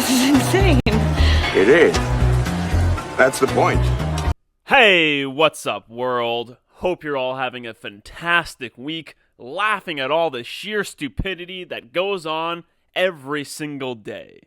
This is insane. It is. That's the point. Hey, what's up, world? Hope you're all having a fantastic week, laughing at all the sheer stupidity that goes on every single day.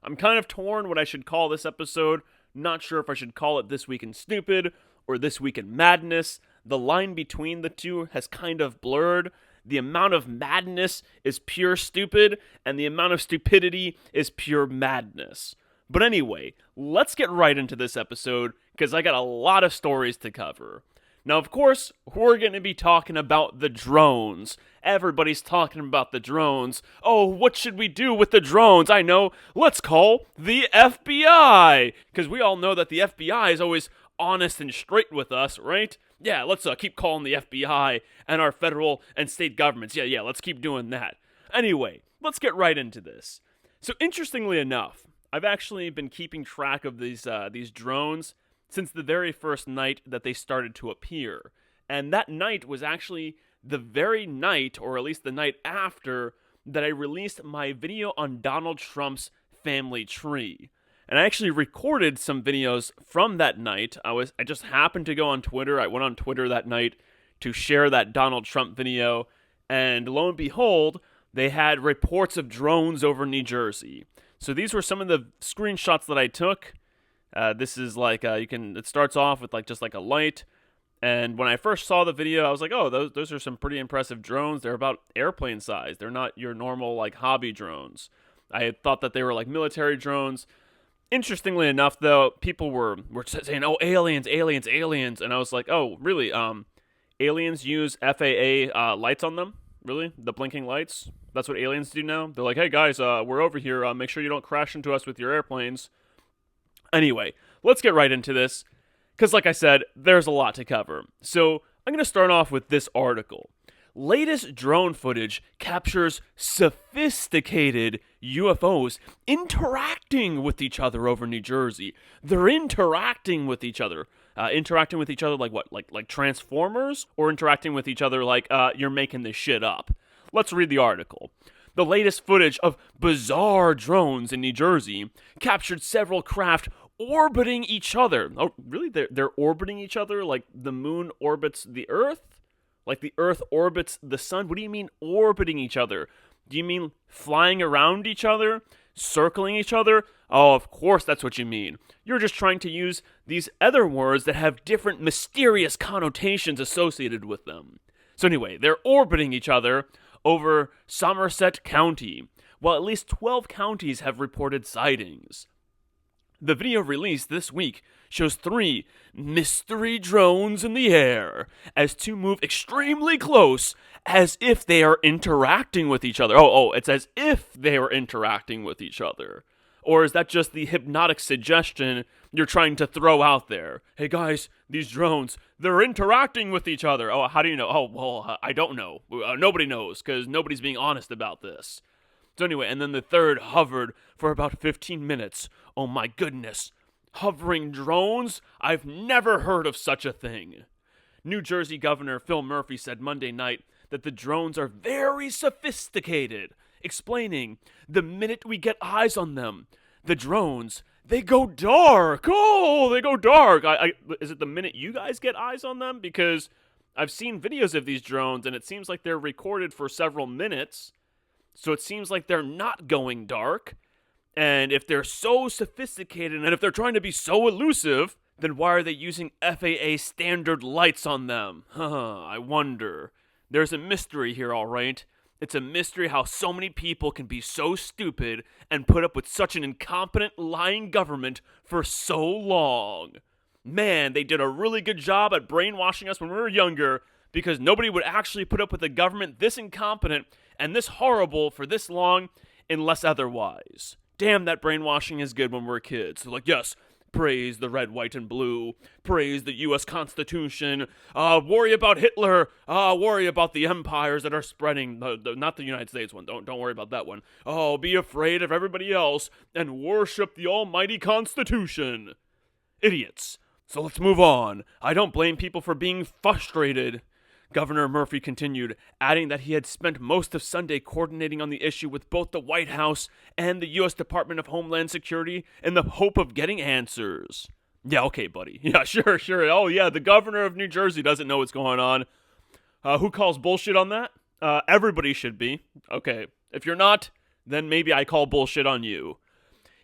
I'm kind of torn what I should call this episode. Not sure if I should call it This Week in Stupid or This Week in Madness. The line between the two has kind of blurred. The amount of madness is pure stupid, and the amount of stupidity is pure madness. But anyway, let's get right into this episode, because I got a lot of stories to cover. Now, of course, we're going to be talking about the drones. Everybody's talking about the drones. Oh, what should we do with the drones? I know, let's call the FBI! Because we all know that the FBI is always honest and straight with us, right? Yeah, let's keep calling the FBI and our federal and state governments. Yeah, let's keep doing that. Anyway, let's get right into this. So, interestingly enough, I've actually been keeping track of these drones since the very first night that they started to appear. And that night was actually the very night, or at least the night after, that I released my video on Donald Trump's family tree. And I actually recorded some videos from that night. I just happened to go on Twitter. I went on Twitter that night to share that Donald Trump video. And lo and behold, they had reports of drones over New Jersey. So these were some of the screenshots that I took. This is like, it starts off with just a light. And when I first saw the video, I was like, oh, those are some pretty impressive drones. They're about airplane size. They're not your normal hobby drones. I had thought that they were military drones. Interestingly enough, though, people were saying, oh, aliens. And I was like, oh, really? Aliens use FAA lights on them? Really? The blinking lights? That's what aliens do now? They're like, hey, guys, we're over here. Make sure you don't crash into us with your airplanes. Anyway, let's get right into this. Because like I said, there's a lot to cover. So I'm going to start off with this article. Latest drone footage captures sophisticated UFOs interacting with each other over New Jersey. They're interacting with each other. Interacting with each other like what? Like Transformers? Or interacting with each other like you're making this shit up? Let's read the article. The latest footage of bizarre drones in New Jersey captured several craft orbiting each other. Oh, really? They're orbiting each other like the moon orbits the Earth? Like the Earth orbits the sun? What do you mean orbiting each other? Do you mean flying around each other? Circling each other? Oh, of course that's what you mean. You're just trying to use these other words that have different mysterious connotations associated with them. So anyway, they're orbiting each other over Somerset County, while at least 12 counties have reported sightings. The video released this week shows 3 mystery drones in the air as two move extremely close as if they are interacting with each other. Oh, it's as if they are interacting with each other. Or is that just the hypnotic suggestion you're trying to throw out there? Hey guys, these drones, they're interacting with each other. Oh, how do you know? Oh, well, I don't know. Nobody knows because nobody's being honest about this. So anyway, and then the third hovered for about 15 minutes. Oh my goodness. Hovering drones? I've never heard of such a thing. New Jersey Governor Phil Murphy said Monday night that the drones are very sophisticated, explaining, the minute we get eyes on them, the drones, they go dark. Oh, they go dark. Is it the minute you guys get eyes on them? Because I've seen videos of these drones, and it seems like they're recorded for several minutes. So it seems like they're not going dark. And if they're so sophisticated, and if they're trying to be so elusive, then why are they using FAA standard lights on them? I wonder. There's a mystery here, all right. It's a mystery how so many people can be so stupid and put up with such an incompetent, lying government for so long. Man, they did a really good job at brainwashing us when we were younger, because nobody would actually put up with a government this incompetent and this horrible for this long unless otherwise. Damn, that brainwashing is good when we're kids. They're like, yes, praise the red, white, and blue. Praise the U.S. Constitution. Worry about Hitler. Worry about the empires that are spreading. Not the United States one. Don't worry about that one. Oh, be afraid of everybody else and worship the almighty Constitution. Idiots. So let's move on. I don't blame people for being frustrated. Governor Murphy continued, adding that he had spent most of Sunday coordinating on the issue with both the White House and the U.S. Department of Homeland Security in the hope of getting answers. Yeah, okay, buddy. Yeah, sure. Oh, yeah, the governor of New Jersey doesn't know what's going on. Who calls bullshit on that? Everybody should be. Okay, if you're not, then maybe I call bullshit on you.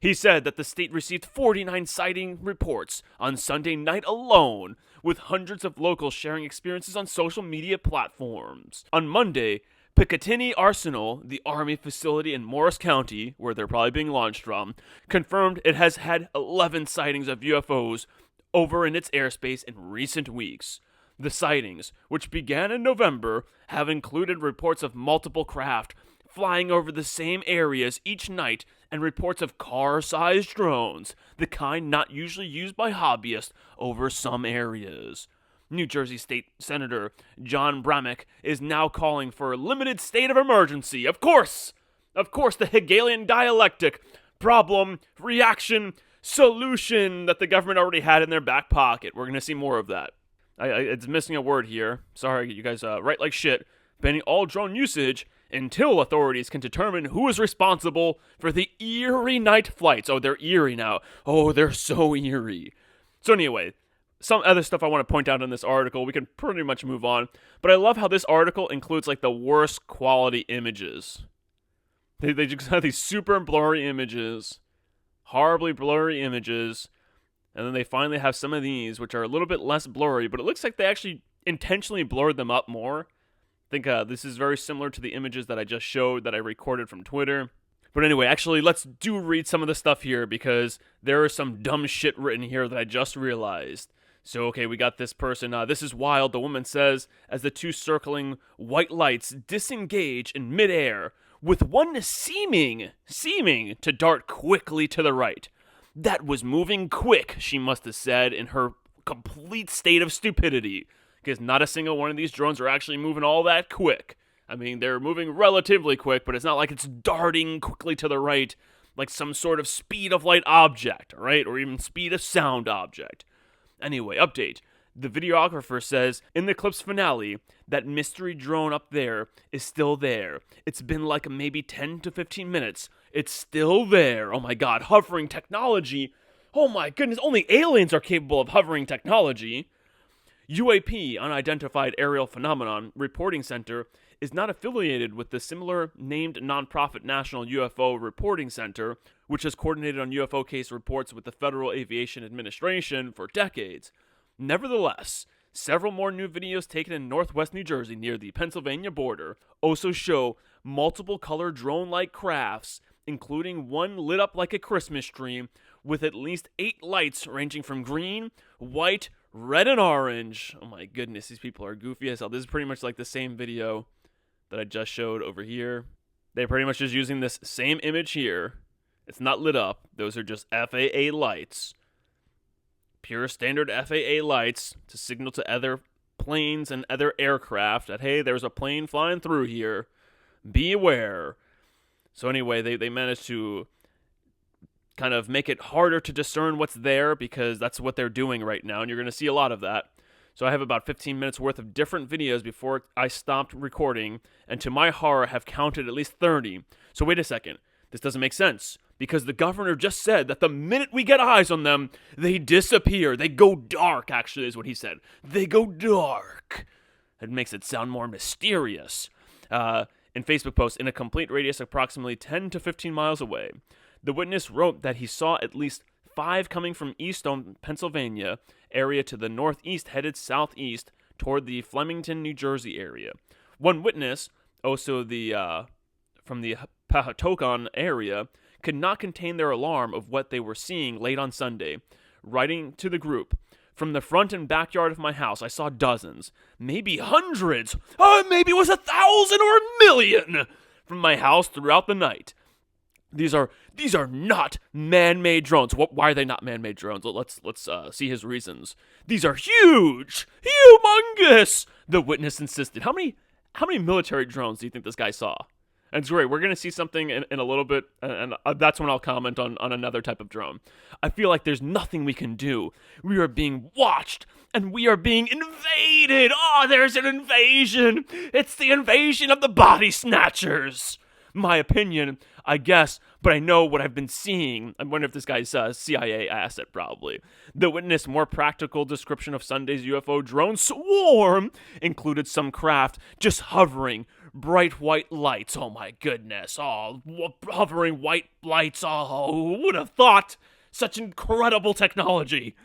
He said that the state received 49 sighting reports on Sunday night alone, with hundreds of locals sharing experiences on social media platforms. On Monday, Picatinny Arsenal, the Army facility in Morris County, where they're probably being launched from, confirmed it has had 11 sightings of UFOs over in its airspace in recent weeks. The sightings, which began in November, have included reports of multiple craft flying over the same areas each night and reports of car-sized drones, the kind not usually used by hobbyists, over some areas. New Jersey State Senator John Bramnick is now calling for a limited state of emergency. Of course, the Hegelian dialectic, problem, reaction, solution that the government already had in their back pocket. We're going to see more of that. It's missing a word here. Sorry, you guys write like shit. Banning all drone usage until authorities can determine who is responsible for the eerie night flights. Oh, they're eerie now. Oh, they're so eerie. So anyway, some other stuff I want to point out in this article. We can pretty much move on. But I love how this article includes like the worst quality images. They just have these super blurry images. Horribly blurry images. And then they finally have some of these, which are a little bit less blurry. But it looks like they actually intentionally blurred them up more. I think this is very similar to the images that I just showed that I recorded from Twitter. But anyway, actually, let's read some of the stuff here because there is some dumb shit written here that I just realized. So, okay, we got this person. This is wild, the woman says, as the two circling white lights disengage in midair, with one seeming to dart quickly to the right. That was moving quick, she must have said in her complete state of stupidity. Because not a single one of these drones are actually moving all that quick. I mean, they're moving relatively quick, but it's not like it's darting quickly to the right like some sort of speed of light object, right? Or even speed of sound object. Anyway, update. The videographer says in the clip's finale, that mystery drone up there is still there. It's been like maybe 10 to 15 minutes. It's still there. Oh my god, hovering technology. Oh my goodness, only aliens are capable of hovering technology. UAP, Unidentified Aerial Phenomenon Reporting Center, is not affiliated with the similar named nonprofit National UFO Reporting Center, which has coordinated on UFO case reports with the Federal Aviation Administration for decades. Nevertheless, several more new videos taken in northwest New Jersey near the Pennsylvania border also show multiple color drone-like crafts, including one lit up like a Christmas tree with at least 8 lights ranging from green, white, red, and orange. Oh my goodness, these people are goofy as hell. This is pretty much like the same video that I just showed over here. They're pretty much just using this same image here. It's not lit up. Those are just FAA lights. Pure standard FAA lights to signal to other planes and other aircraft that, hey, there's a plane flying through here. Be aware. So anyway, they managed to kind of make it harder to discern what's there because that's what they're doing right now, and you're going to see a lot of that. So I have about 15 minutes worth of different videos before I stopped recording, and to my horror have counted at least 30. So wait a second, this doesn't make sense, because the governor just said that the minute we get eyes on them, they disappear. They go dark, actually, is what he said. They go dark. It makes it sound more mysterious. In Facebook posts, in a complete radius approximately 10 to 15 miles away. The witness wrote that he saw at least 5 coming from Easton, Pennsylvania area to the northeast, headed southeast toward the Flemington, New Jersey area. One witness, also from the Pahatokan area, could not contain their alarm of what they were seeing late on Sunday, writing to the group, "From the front and backyard of my house, I saw dozens, maybe hundreds, maybe it was 1,000 or 1,000,000 from my house throughout the night. These are not man-made drones." Why are they not man-made drones? Let's see his reasons. "These are huge, humongous," the witness insisted. How many military drones do you think this guy saw? And it's great. We're going to see something in a little bit, and that's when I'll comment on another type of drone. I feel like there's nothing we can do. We are being watched, and we are being invaded. Oh, there's an invasion. It's the invasion of the body snatchers. My opinion, I guess, but I know what I've been seeing. I wonder if this guy's CIA asset, probably. The witness more practical description of Sunday's UFO drone swarm included some craft just hovering, bright white lights. Oh my goodness. Oh, hovering white lights. Oh, who would have thought? Such incredible technology.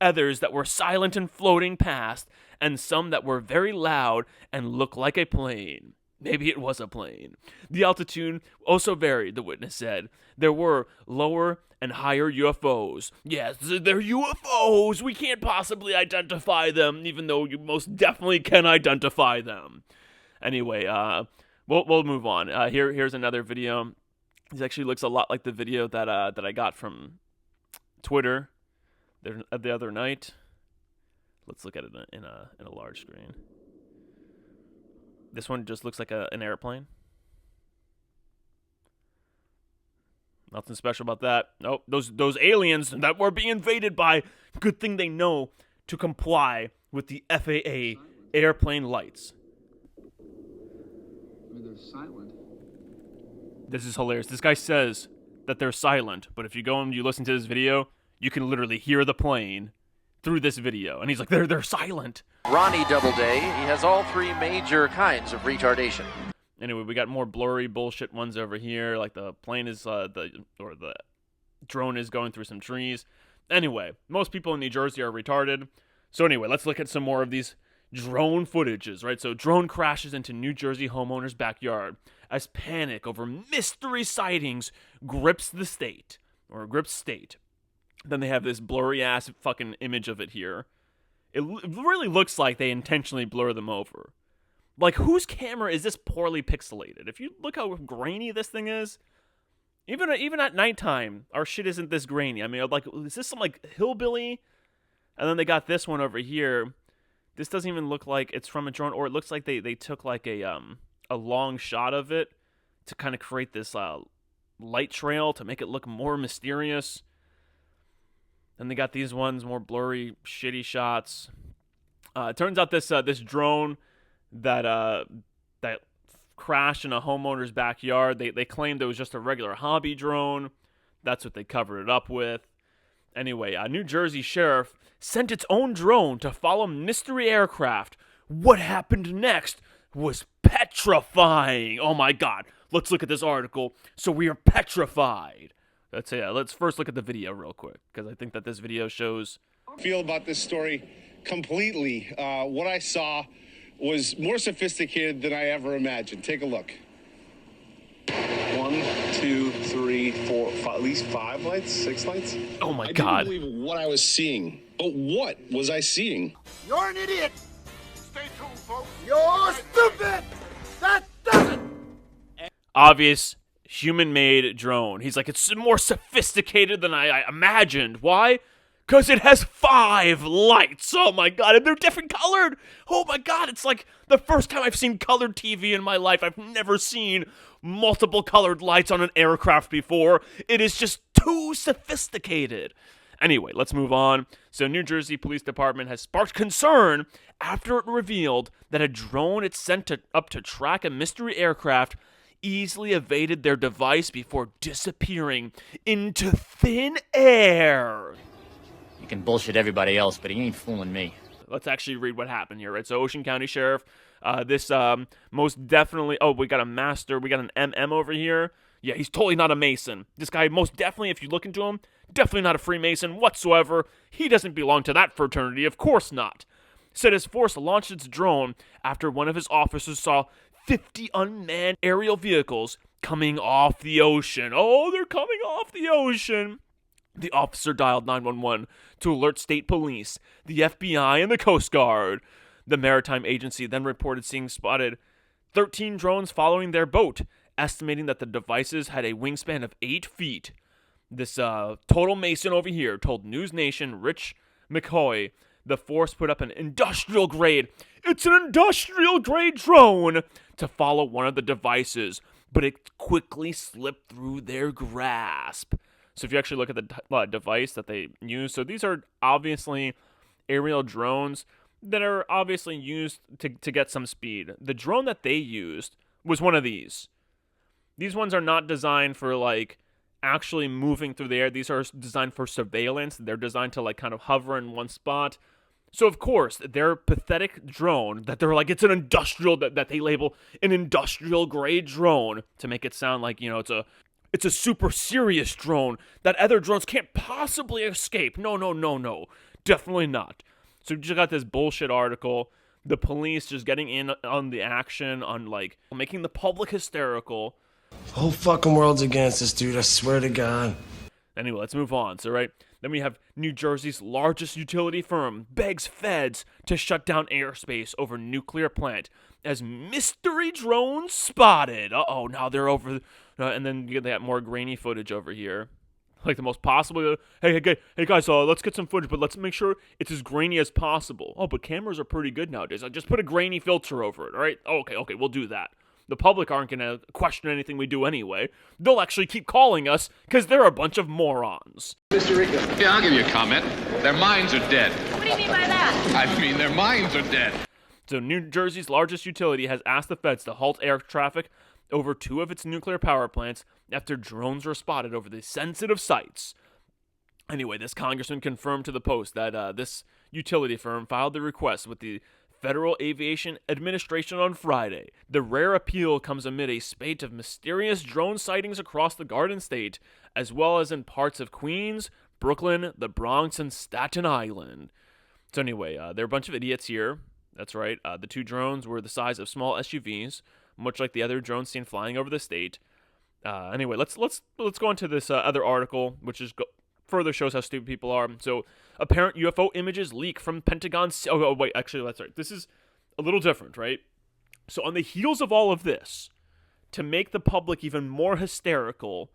Others that were silent and floating past, and some that were very loud and looked like a plane. Maybe it was a plane. The altitude also varied, the witness said. There were lower and higher UFOs. Yes, they're UFOs. We can't possibly identify them, even though you most definitely can identify them. Anyway, we'll move on. Here's another video. This actually looks a lot like the video that I got from Twitter the other night. Let's look at it in a large screen. This one just looks like an airplane. Nothing special about that. Nope. Those aliens that were being invaded by, good thing they know to comply with the FAA airplane lights. I mean, they're silent. This is hilarious. This guy says that they're silent, but if you go and you listen to this video, you can literally hear the plane through this video. And he's like, they're silent. Ronnie Doubleday, he has all three major kinds of retardation. Anyway, we got more blurry bullshit ones over here, like the plane is the drone is going through some trees. Anyway, most people in New Jersey are retarded. So anyway, let's look at some more of these drone footages, right? So drone crashes into New Jersey homeowner's backyard as panic over mystery sightings grips state. Then they have this blurry ass fucking image of it here. It really looks like they intentionally blur them over. Like, whose camera is this poorly pixelated? If you look how grainy this thing is, even at nighttime, our shit isn't this grainy. I mean, like, is this some, like, hillbilly? And then they got this one over here. This doesn't even look like it's from a drone, or it looks like they took, like, a long shot of it to kind of create this light trail to make it look more mysterious. Then they got these ones, more blurry, shitty shots. It turns out this drone that crashed in a homeowner's backyard, they claimed it was just a regular hobby drone. That's what they covered it up with. Anyway, a New Jersey sheriff sent its own drone to follow mystery aircraft. What happened next was petrifying. Oh my God. Let's look at this article. So we are petrified. Let's first look at the video real quick, because I think that this video shows... I feel about this story completely. What I saw was more sophisticated than I ever imagined. Take a look. 1, 2, 3, 4, 5, at least 5 lights, 6 lights. Oh my God. I didn't believe what I was seeing. But what was I seeing? You're an idiot. Stay tuned, folks. You're stupid. That doesn't. Obvious human-made drone. He's like, it's more sophisticated than I imagined. Why? Because it has 5 lights. Oh my God, and they're different colored. Oh my God, it's like the first time I've seen colored TV in my life. I've never seen multiple colored lights on an aircraft before. It is just too sophisticated. Anyway, let's move on. So New Jersey Police Department has sparked concern after it revealed that a drone it sent up to track a mystery aircraft easily evaded their device before disappearing into thin air. You can bullshit everybody else, but he ain't fooling me. Let's actually read what happened here, right? So Ocean County Sheriff, this most definitely... Oh, we got a master. We got an MM over here. Yeah, he's totally not a Mason. This guy most definitely, if you look into him, definitely not a Freemason whatsoever. He doesn't belong to that fraternity. Of course not. Said his force launched its drone after one of his officers saw 50 unmanned aerial vehicles coming off the ocean. Oh, they're coming off the ocean. The officer dialed 911 to alert state police, the FBI, and the Coast Guard. The maritime agency then reported seeing spotted 13 drones following their boat, estimating that the devices had a wingspan of 8 feet. This total Mason over here told News Nation Rich McCoy the force put up an industrial-grade drone to follow one of the devices, but it quickly slipped through their grasp. So if you actually look at the device that they use, so these are obviously aerial drones that are obviously used to get some speed. The drone that they used was one of these. These ones are not designed for like actually moving through the air. These are designed for surveillance. They're designed to like kind of hover in one spot. So of course, their pathetic drone that they're like, it's an industrial, that they label an industrial grade drone to make it sound like, you know, it's a super serious drone that other drones can't possibly escape. No. Definitely not. So you just got this bullshit article. The police just getting in on the action, on like making the public hysterical. The whole fucking world's against us, dude. I swear to God. Anyway, let's move on. So, right, then we have New Jersey's largest utility firm begs feds to shut down airspace over nuclear plant as mystery drones spotted. Uh-oh, now they're over. And then you get more grainy footage over here. Like the most possible. Hey guys, let's get some footage, but let's make sure it's as grainy as possible. Oh, but cameras are pretty good nowadays. I just put a grainy filter over it, all right? Okay, we'll do that. The public aren't going to question anything we do anyway. They'll actually keep calling us because they're a bunch of morons. Mr. Rico. Yeah, I'll give you a comment. Their minds are dead. What do you mean by that? I mean, their minds are dead. So New Jersey's largest utility has asked the feds to halt air traffic over 2 of its nuclear power plants after drones were spotted over the sensitive sites. Anyway, this congressman confirmed to the Post that this utility firm filed the request with the Federal Aviation Administration on Friday. The rare appeal comes amid a spate of mysterious drone sightings across the Garden State, as well as in parts of Queens, Brooklyn, the Bronx, and Staten Island. So anyway, there are a bunch of idiots here. That's right. The 2 drones were the size of small SUVs, much like the other drones seen flying over the state. Anyway, let's go into this other article, which is further shows how stupid people are. So, apparent UFO images leak from Pentagon. Oh, wait, actually, that's right. This is a little different, right? So, on the heels of all of this, to make the public even more hysterical,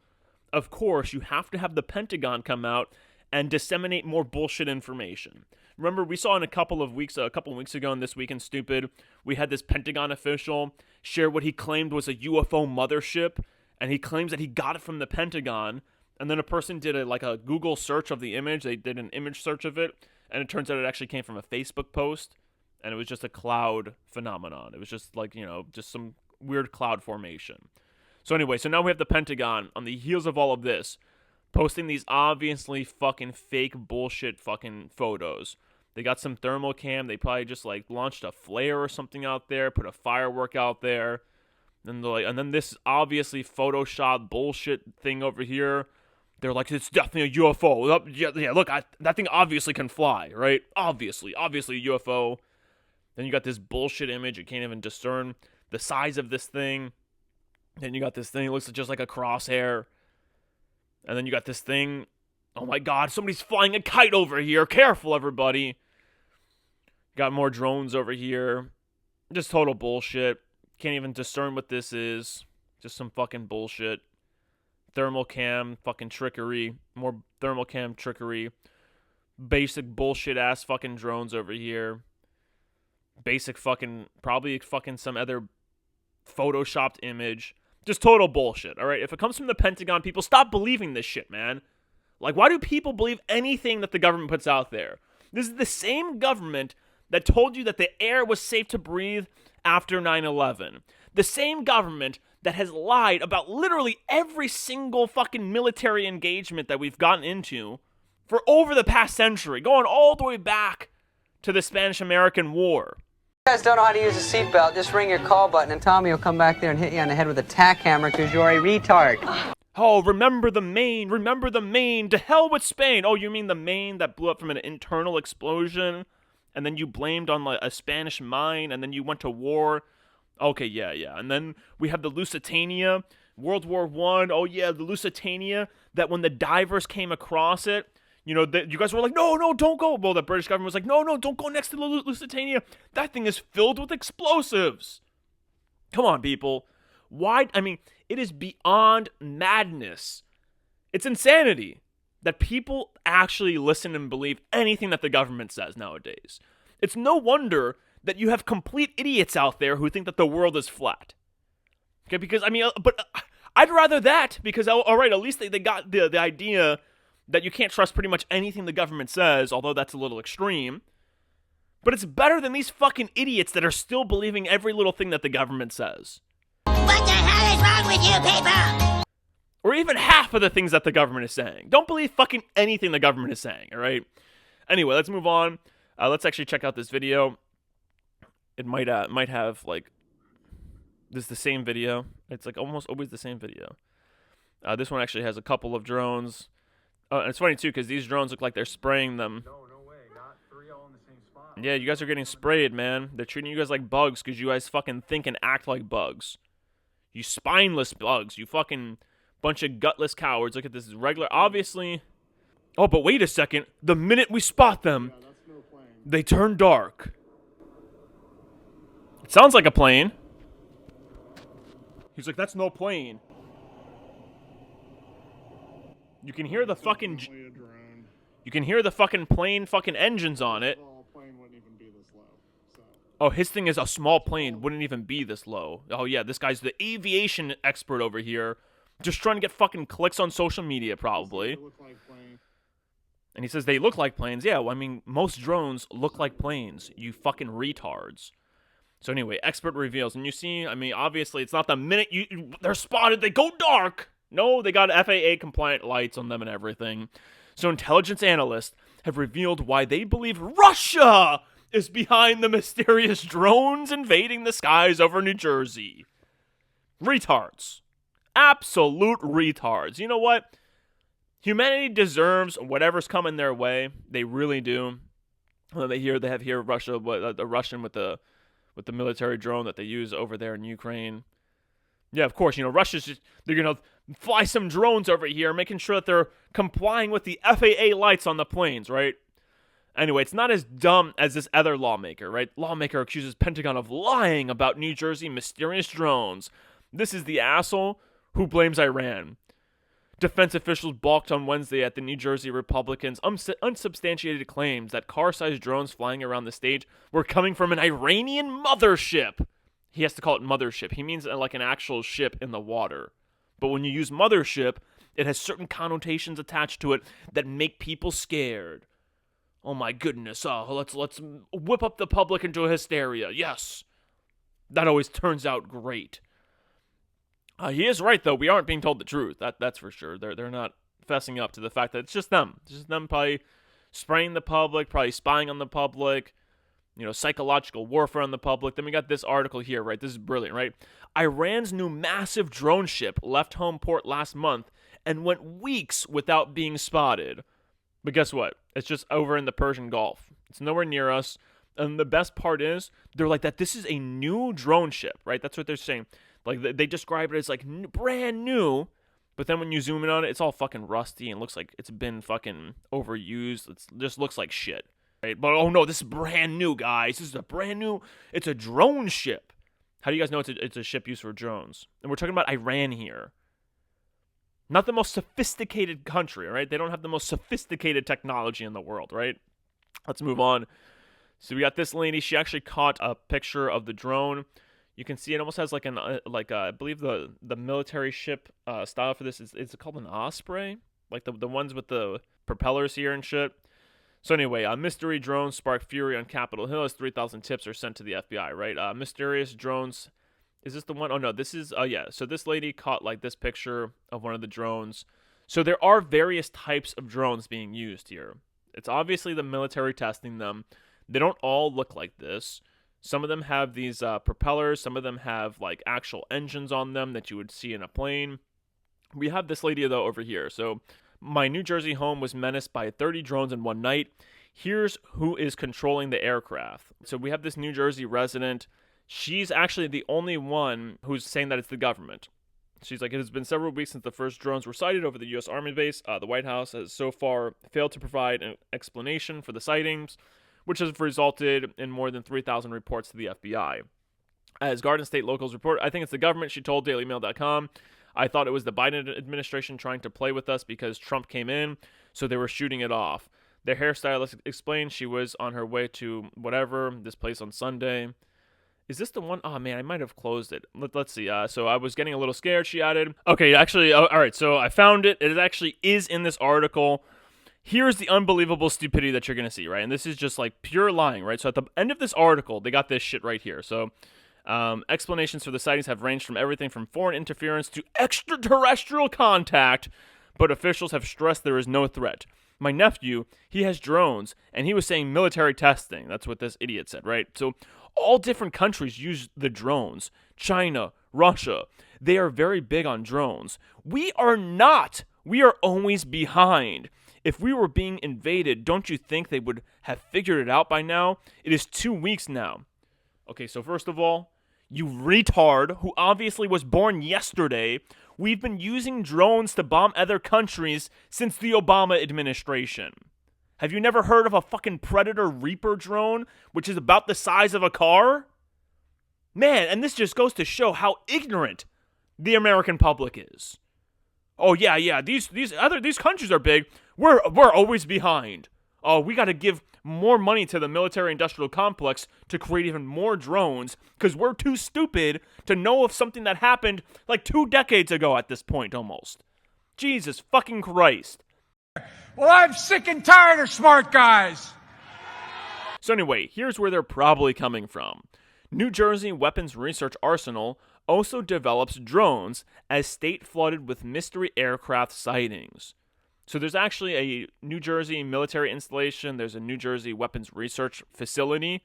of course, you have to have the Pentagon come out and disseminate more bullshit information. Remember, we saw in a couple of weeks ago in This Week in Stupid, we had this Pentagon official share what he claimed was a UFO mothership, and he claims that he got it from the Pentagon. And then a person did a Google search of the image. They did an image search of it, and it turns out it actually came from a Facebook post, and it was just a cloud phenomenon. It was just like, you know, just some weird cloud formation. So anyway, so now we have the Pentagon on the heels of all of this, posting these obviously fucking fake bullshit fucking photos. They got some thermal cam. They probably just like launched a flare or something out there, put a firework out there, and then this obviously Photoshop bullshit thing over here. They're like, it's definitely a UFO. Yeah, look, that thing obviously can fly, right? Obviously a UFO. Then you got this bullshit image. You can't even discern the size of this thing. Then you got this thing. It looks just like a crosshair. And then you got this thing. Oh my God, somebody's flying a kite over here. Careful, everybody. Got more drones over here. Just total bullshit. Can't even discern what this is. Just some fucking bullshit. Thermal cam fucking trickery. More thermal cam trickery. Basic bullshit ass fucking drones over here. Basic fucking, probably fucking some other photoshopped image. Just total bullshit, alright? If it comes from the Pentagon, people, stop believing this shit, man. Like, why do people believe anything that the government puts out there? This is the same government that told you that the air was safe to breathe after 9/11. The same government that has lied about literally every single fucking military engagement that we've gotten into for over the past century, going all the way back to the Spanish-American War. You guys don't know how to use a seatbelt, just ring your call button and Tommy will come back there and hit you on the head with a tack hammer because you're a retard. Oh, remember the Maine, to hell with Spain. Oh, you mean the Maine that blew up from an internal explosion, and then you blamed on like a Spanish mine, and then you went to war? Okay, yeah. And then we have the Lusitania, World War I. Oh, yeah, the Lusitania, that when the divers came across it, you know, you guys were like, no, don't go. Well, the British government was like, no, don't go next to the Lusitania. That thing is filled with explosives. Come on, people. Why? I mean, it is beyond madness. It's insanity that people actually listen and believe anything that the government says nowadays. It's no wonder that you have complete idiots out there who think that the world is flat. Okay, because, I mean, but I'd rather that, because, all right, at least they got the idea that you can't trust pretty much anything the government says, although that's a little extreme. But it's better than these fucking idiots that are still believing every little thing that the government says. What the hell is wrong with you people? Or even half of the things that the government is saying. Don't believe fucking anything the government is saying, all right? Anyway, let's move on. Let's actually check out this video. It might have, like, this is the same video. It's, like, almost always the same video. This one actually has a couple of drones. And it's funny, too, because these drones look like they're spraying them. No way. Not 3 all in the same spot. Yeah, you guys are getting sprayed, man. They're treating you guys like bugs because you guys fucking think and act like bugs. You spineless bugs. You fucking bunch of gutless cowards. Look at this regular, obviously. Oh, but wait a second. The minute we spot them, they turn dark. It sounds like a plane. He's like, that's no plane. You can hear the fucking... You can hear the fucking plane fucking engines on it. Oh, his thing is a small plane. Wouldn't even be this low. Oh, yeah, this guy's the aviation expert over here. Just trying to get fucking clicks on social media, probably. And he says they look like planes. Yeah, well, I mean, most drones look like planes. You fucking retards. So anyway, expert reveals. And you see, I mean, obviously, it's not the minute they're spotted, they go dark. No, they got FAA-compliant lights on them and everything. So intelligence analysts have revealed why they believe Russia is behind the mysterious drones invading the skies over New Jersey. Retards. Absolute retards. You know what? Humanity deserves whatever's coming their way. They really do. They have here Russia, the Russian with the military drone that they use over there in Ukraine. Yeah, of course, they're going to fly some drones over here, making sure that they're complying with the FAA lights on the planes, right? Anyway, it's not as dumb as this other lawmaker, right? Lawmaker accuses Pentagon of lying about New Jersey mysterious drones. This is the asshole who blames Iran. Defense officials balked on Wednesday at the New Jersey Republicans' unsubstantiated claims that car-sized drones flying around the state were coming from an Iranian mothership. He has to call it mothership. He means like an actual ship in the water. But when you use mothership, it has certain connotations attached to it that make people scared. Oh my goodness, let's whip up the public into hysteria. Yes. That always turns out great. He is right, though. We aren't being told the truth. That's for sure. They're not fessing up to the fact that it's just them. It's just them probably spraying the public, probably spying on the public, psychological warfare on the public. Then we got this article here, right? This is brilliant, right? Iran's new massive drone ship left home port last month and went weeks without being spotted. But guess what? It's just over in the Persian Gulf. It's nowhere near us. And the best part is, they're like that this is a new drone ship, right? That's what they're saying. Like, they describe it as, like, brand new, but then when you zoom in on it, it's all fucking rusty and looks like it's been fucking overused. It just looks like shit, right? But, oh, no, this is brand new, guys. This is a brand new, it's a drone ship. How do you guys know it's a ship used for drones? And we're talking about Iran here. Not the most sophisticated country, right? They don't have the most sophisticated technology in the world, right? Let's move on. So we got this lady. She actually caught a picture of the drone. You can see it almost has like I believe the military ship style for this is called an Osprey, like the ones with the propellers here and shit. So anyway, mystery drones spark fury on Capitol Hill as 3,000 tips are sent to the FBI, right? Mysterious drones. Is this the one? Oh no, this is yeah. So this lady caught like this picture of one of the drones. So there are various types of drones being used here. It's obviously the military testing them. They don't all look like this. Some of them have these propellers. Some of them have like actual engines on them that you would see in a plane. We have this lady though over here. So my New Jersey home was menaced by 30 drones in one night. Here's who is controlling the aircraft. So we have this New Jersey resident. She's actually the only one who's saying that it's the government. She's like, it has been several weeks since the first drones were sighted over the U.S. Army base. The White House has so far failed to provide an explanation for the sightings, which has resulted in more than 3,000 reports to the FBI. As Garden State locals report, I think it's the government, she told DailyMail.com. I thought it was the Biden administration trying to play with us because Trump came in, so they were shooting it off. Their hairstylist explained she was on her way to whatever, this place on Sunday. Is this the one? Oh, man, I might have closed it. Let's see. So I was getting a little scared, she added. Okay, actually, all right, so I found it. It actually is in this article. Here's the unbelievable stupidity that you're going to see, right? And this is just like pure lying, right? So at the end of this article, they got this shit right here. So explanations for the sightings have ranged from everything from foreign interference to extraterrestrial contact, but officials have stressed there is no threat. My nephew, he has drones, and he was saying military testing. That's what this idiot said, right? So all different countries use the drones. China, Russia, they are very big on drones. We are not. We are always behind. If we were being invaded, don't you think they would have figured it out by now? It is 2 weeks now. Okay, so first of all, you retard, who obviously was born yesterday, we've been using drones to bomb other countries since the Obama administration. Have you never heard of a fucking Predator Reaper drone, which is about the size of a car? Man, and this just goes to show how ignorant the American public is. Oh yeah, these countries are big. We're always behind. Oh, we got to give more money to the military-industrial complex to create even more drones because we're too stupid to know of something that happened like 2 decades ago at this point almost. Jesus fucking Christ. Well, I'm sick and tired of smart guys. So anyway, here's where they're probably coming from. New Jersey Weapons Research Arsenal also develops drones as state flooded with mystery aircraft sightings. So there's actually a New Jersey military installation, there's a New Jersey weapons research facility,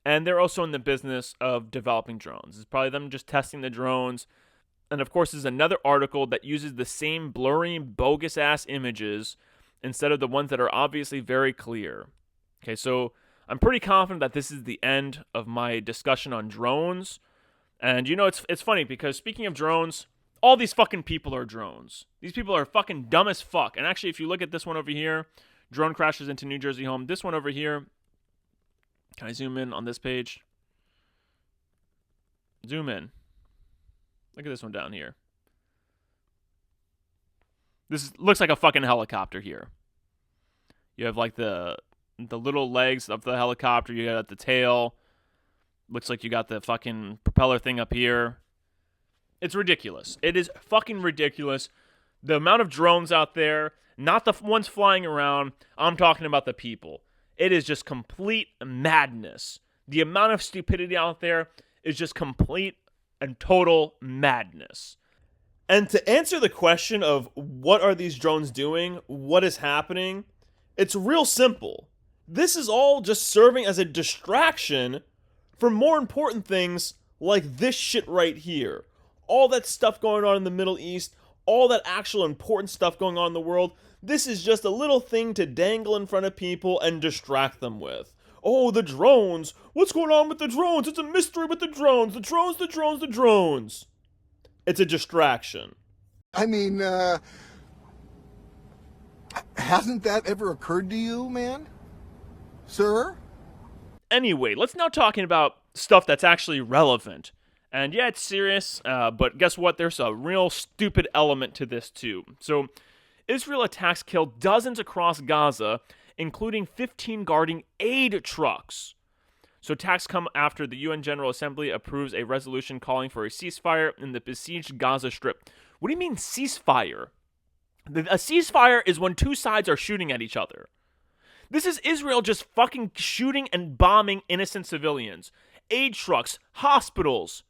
and they're also in the business of developing drones. It's probably them just testing the drones. And of course, there's another article that uses the same blurry, bogus-ass images instead of the ones that are obviously very clear. Okay, so I'm pretty confident that this is the end of my discussion on drones. And you know, it's funny because speaking of drones, all these fucking people are drones. These people are fucking dumb as fuck. And actually, if you look at this one over here, drone crashes into New Jersey home. This one over here, can I zoom in on this page? Zoom in. Look at this one down here. This looks like a fucking helicopter here. You have like the little legs of the helicopter. You got the tail. Looks like you got the fucking propeller thing up here. It's ridiculous. It is fucking ridiculous. The amount of drones out there, not the ones flying around. I'm talking about the people. It is just complete madness. The amount of stupidity out there is just complete and total madness. And to answer the question of what are these drones doing, what is happening, it's real simple. This is all just serving as a distraction for more important things like this shit right here. All that stuff going on in the Middle East, all that actual important stuff going on in the world, this is just a little thing to dangle in front of people and distract them with. Oh, the drones. What's going on with the drones? It's a mystery with the drones. The drones. It's a distraction. I mean, hasn't that ever occurred to you, man? Sir? Anyway, let's now talking about stuff that's actually relevant. And yeah, it's serious, but guess what? There's a real stupid element to this too. So, Israel attacks killed dozens across Gaza, including 15 guarding aid trucks. So attacks come after the UN General Assembly approves a resolution calling for a ceasefire in the besieged Gaza Strip. What do you mean ceasefire? A ceasefire is when two sides are shooting at each other. This is Israel just fucking shooting and bombing innocent civilians. Aid trucks, hospitals,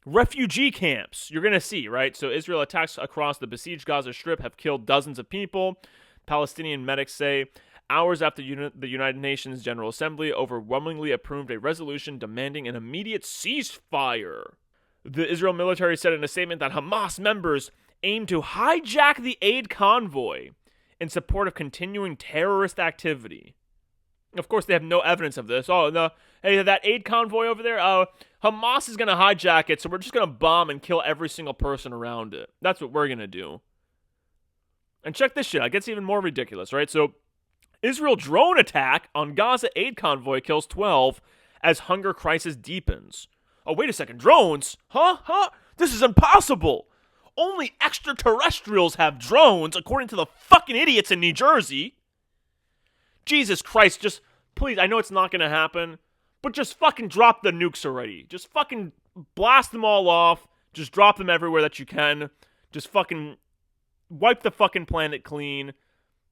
refugee camps. You're going to see, right? So Israel attacks across the besieged Gaza Strip have killed dozens of people. Palestinian medics say hours after the United Nations General Assembly overwhelmingly approved a resolution demanding an immediate ceasefire. The Israel military said in a statement that Hamas members aim to hijack the aid convoy in support of continuing terrorist activity. Of course, they have no evidence of this. Oh, no, hey, that aid convoy over there, Hamas is going to hijack it, so we're just going to bomb and kill every single person around it. That's what we're going to do. And check this shit out. It gets even more ridiculous, right? So, Israel drone attack on Gaza aid convoy kills 12 as hunger crisis deepens. Oh, wait a second. Drones? Huh? This is impossible. Only extraterrestrials have drones, according to the fucking idiots in New Jersey. Jesus Christ, just please, I know it's not going to happen, But just fucking drop the nukes already. Just fucking blast them all off. Just drop them everywhere that you can. Just fucking wipe the fucking planet clean.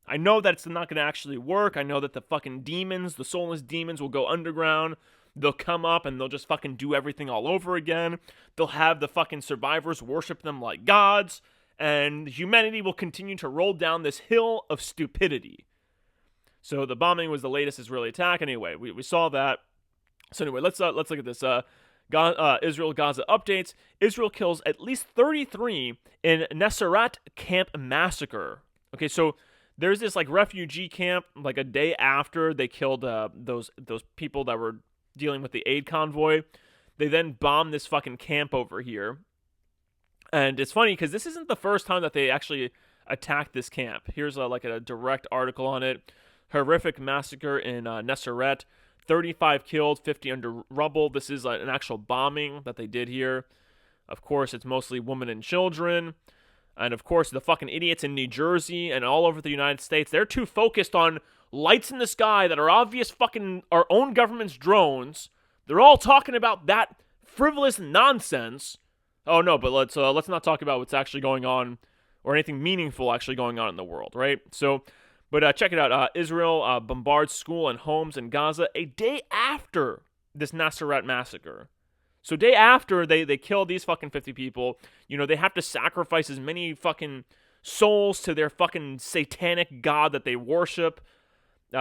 I know that it's not going to actually work. I know that the fucking demons, the soulless demons, will go underground. They'll come up and they'll just fucking do everything all over again. They'll have the fucking survivors worship them like gods. And humanity will continue to roll down this hill of stupidity. So the bombing was the latest Israeli attack. Anyway, we saw that. So anyway, let's look at this. Israel-Gaza updates. Israel kills at least 33 in Nuseirat camp massacre. Okay, so there's this like refugee camp like a day after they killed those people that were dealing with the aid convoy. They then bombed this fucking camp over here. And it's funny because this isn't the first time that they actually attacked this camp. Here's a direct article on it. Horrific massacre in Nuseirat. 35 killed, 50 under rubble. This is an actual bombing that they did here. Of course, it's mostly women and children. And of course, the fucking idiots in New Jersey and all over the United States, they're too focused on lights in the sky that are obvious fucking our own government's drones. They're all talking about that frivolous nonsense. Oh no, but let's not talk about what's actually going on or anything meaningful actually going on in the world, right? So, but check it out. Israel bombards school and homes in Gaza a day after this Nuseirat massacre. So day after they kill these fucking 50 people, you know, they have to sacrifice as many fucking souls to their fucking satanic god that they worship.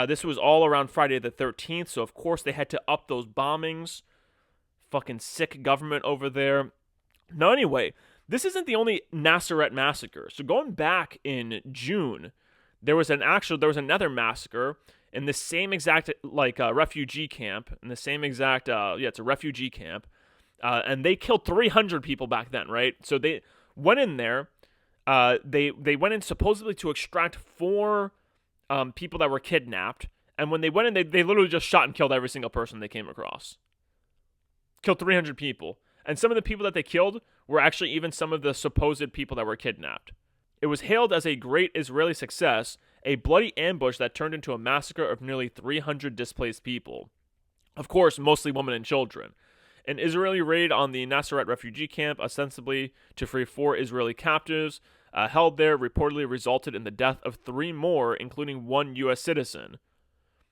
This was all around Friday the 13th, so of course they had to up those bombings. Fucking sick government over there. Now anyway, this isn't the only Nuseirat massacre. So going back in June, there was another massacre in the same exact refugee camp, in the same exact it's a refugee camp. And they killed 300 people back then, right? So they went in there. They went in supposedly to extract 4 people that were kidnapped. And when they went in, they literally just shot and killed every single person they came across. Killed 300 people. And some of the people that they killed were actually even some of the supposed people that were kidnapped. It was hailed as a great Israeli success, a bloody ambush that turned into a massacre of nearly 300 displaced people. Of course, mostly women and children. An Israeli raid on the Nuseirat refugee camp, ostensibly to free 4 Israeli captives, held there, reportedly resulted in the death of 3 more, including 1 U.S. citizen.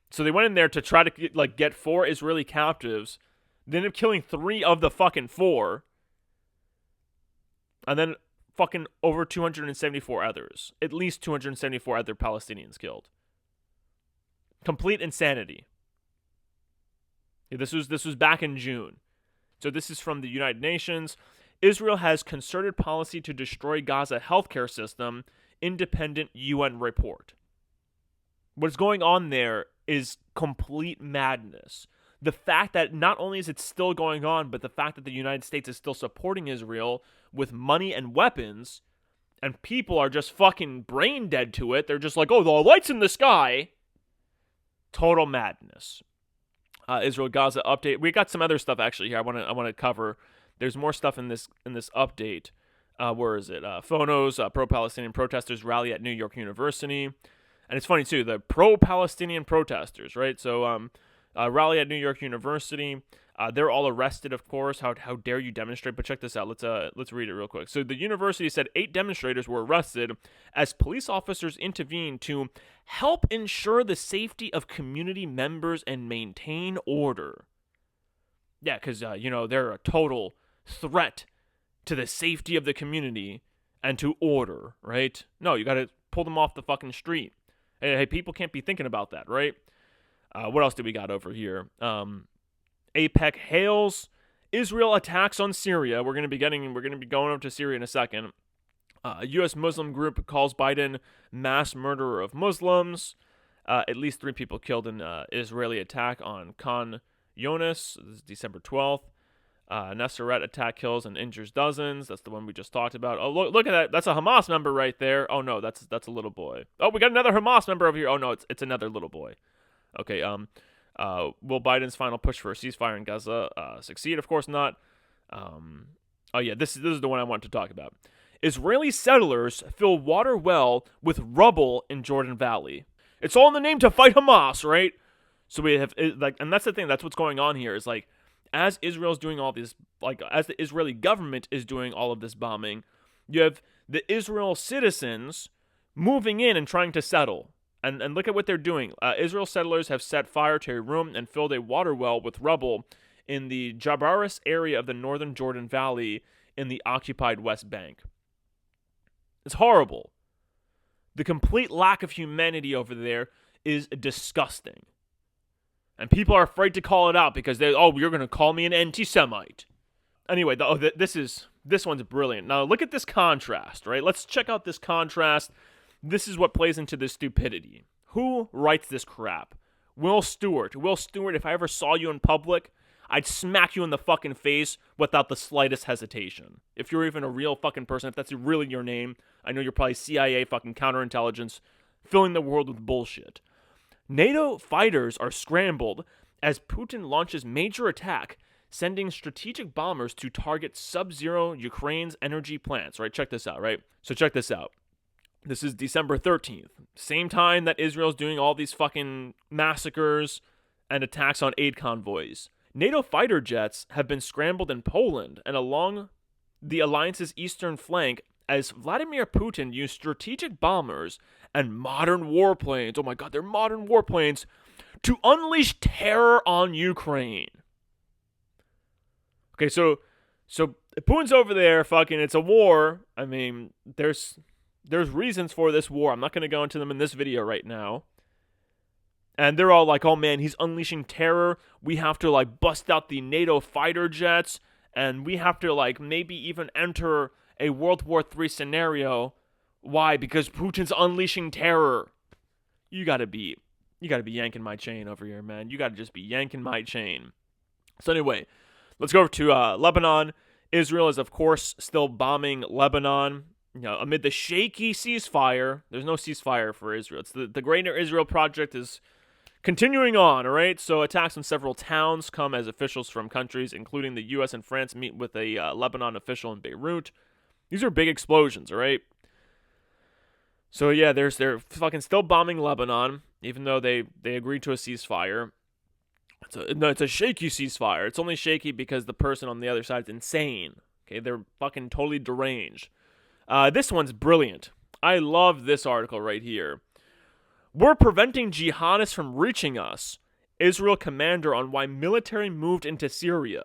So they went in there to try to get 4 Israeli captives. They ended up killing 3 of the fucking 4. And then fucking over 274 others. At least 274 other Palestinians killed. Complete insanity. Yeah, this was back in June. So this is from the United Nations. Israel has concerted policy to destroy Gaza healthcare system. Independent UN report. What's going on there is complete madness. The fact that not only is it still going on, but the fact that the United States is still supporting Israel with money and weapons, and people are just fucking brain dead to it. They're just like, oh, the light's in the sky. Total madness. Israel-Gaza update. We got some other stuff actually here I want to cover. There's more stuff in this update. Where is it? Phonos, pro-Palestinian protesters rally at New York University. And it's funny too, the pro-Palestinian protesters, right? So rally at New York University. They're all arrested, of course. How dare you demonstrate? But check this out. Let's read it real quick. So the university said 8 demonstrators were arrested as police officers intervened to help ensure the safety of community members and maintain order. Yeah, because they're a total threat to the safety of the community and to order, right? No, you got to pull them off the fucking street. Hey, people can't be thinking about that, right? What else do we got over here? APEC hails Israel attacks on Syria. We're going to be going over to Syria in a second. A U.S. Muslim group calls Biden mass murderer of Muslims. At least 3 people killed in Israeli attack on Khan Younis. This is December 12th. Nuseirat attack kills and injures dozens. That's the one we just talked about. Oh, look at that. That's a Hamas member right there. Oh, no, that's a little boy. Oh, we got another Hamas member over here. Oh, no, it's another little boy. Okay, will Biden's final push for a ceasefire in Gaza succeed? Of course not. Oh yeah, this is the one I wanted to talk about. Israeli settlers fill water well with rubble in Jordan Valley. It's all in the name to fight Hamas, right? So we have, like, and that's the thing, that's what's going on here, is like, as Israel's doing all this, like, as the Israeli government is doing all of this bombing, you have the Israel citizens moving in and trying to settle. And look at what they're doing. Israel settlers have set fire to a room and filled a water well with rubble in the Jabbaris area of the northern Jordan Valley in the occupied West Bank. It's horrible. The complete lack of humanity over there is disgusting. And people are afraid to call it out because you're going to call me an anti-Semite. Anyway, this one's brilliant. Now look at this contrast, right? Let's check out this contrast. This is what plays into this stupidity. Who writes this crap? Will Stewart. Will Stewart, if I ever saw you in public, I'd smack you in the fucking face without the slightest hesitation. If you're even a real fucking person, if that's really your name, I know you're probably CIA fucking counterintelligence, filling the world with bullshit. NATO fighters are scrambled as Putin launches major attack, sending strategic bombers to target sub-zero Ukraine's energy plants. Right, check this out, right? So check this out. This is December 13th. Same time that Israel's doing all these fucking massacres and attacks on aid convoys. NATO fighter jets have been scrambled in Poland and along the alliance's eastern flank as Vladimir Putin used strategic bombers and modern warplanes, oh my god, they're modern warplanes, to unleash terror on Ukraine. Okay, so Putin's over there, fucking, it's a war. I mean, there's reasons for this war. I'm not going to go into them in this video right now. And they're all like, oh man, he's unleashing terror. We have to like bust out the NATO fighter jets. And we have to like maybe even enter a World War III scenario. Why? Because Putin's unleashing terror. You gotta be yanking my chain over here, man. You gotta just be yanking my chain. So anyway, let's go over to Lebanon. Israel is, of course, still bombing Lebanon. You know, amid the shaky ceasefire. There's no ceasefire for Israel. It's the Greater Israel Project is continuing on, all right? So attacks on several towns come as officials from countries, including the U.S. and France, meet with a Lebanon official in Beirut. These are big explosions, all right? So yeah, they're fucking still bombing Lebanon, even though they agreed to a ceasefire. It's a shaky ceasefire. It's only shaky because the person on the other side is insane. Okay, they're fucking totally deranged. This one's brilliant. I love this article right here. We're preventing jihadists from reaching us. Israel commander on why military moved into Syria.